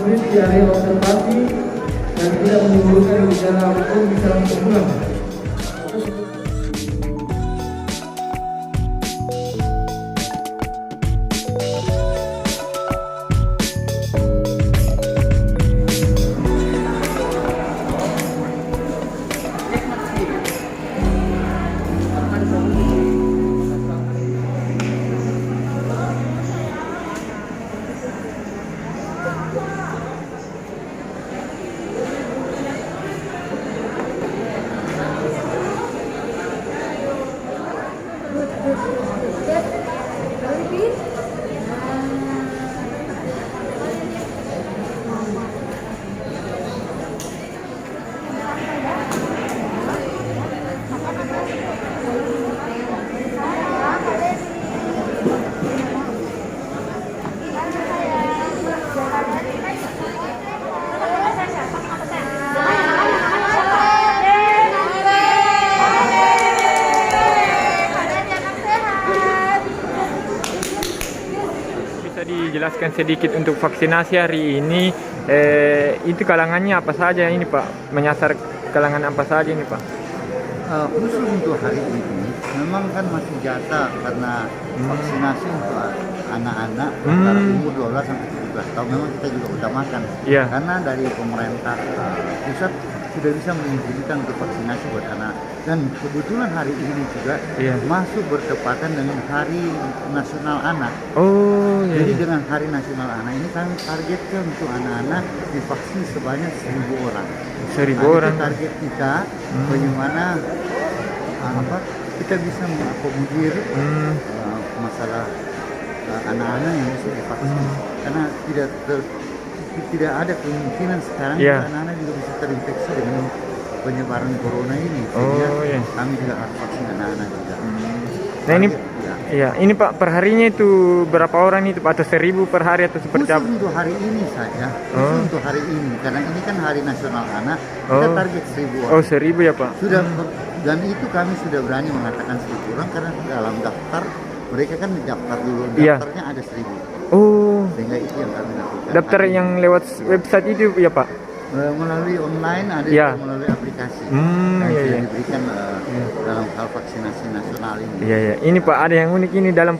menit di area observasi dan tidak menimbulkan gejala apapun bisa langsung pulang. Dijelaskan sedikit untuk vaksinasi hari ini, itu kalangannya apa saja ini Pak? Menyasar kalangan apa saja ini Pak? Khusus untuk hari ini memang kan masih jatah karena vaksinasi untuk anak-anak antara umur 12 sampai 17 tahun memang kita juga utamakan. Iya. Karena dari pemerintah pusat sudah bisa mengizinkan untuk vaksinasi buat anak, dan kebetulan hari ini juga masuk bertepatan dengan Hari Nasional Anak. Oh, iya. Jadi dengan Hari Nasional Anak ini kami targetkan untuk anak-anak divaksin sebanyak 1.000 orang. 1.000 orang. Itu target kita, bagaimana kita bisa mengakomodir masalah anak-anak yang bisa divaksin, karena tidak ada kemungkinan sekarang anak-anak juga bisa terinfeksi dengan penyebaran corona ini, sehingga kami juga harus vaksin anak-anak juga. Nah ini, ini Pak, perharinya itu berapa orang itu Pak? Atau 1.000 per hari atau seperti apa? Khusus untuk hari ini saja, khusus untuk hari ini, karena ini kan Hari Nasional Anak, kita target 1.000 orang. Oh, 1.000 ya Pak? Sudah, dan itu kami sudah berani mengatakan 1.000 orang karena dalam daftar mereka kan daftar dulu, daftarnya ada 1.000. Oh, sehingga itu yang kami lakukan. Daftar yang lewat website itu ya Pak? Melalui online, ada juga melalui aplikasi yang diberikan dalam hal vaksinasi nasional ini. Iya, ini Pak, ada yang unik ini dalam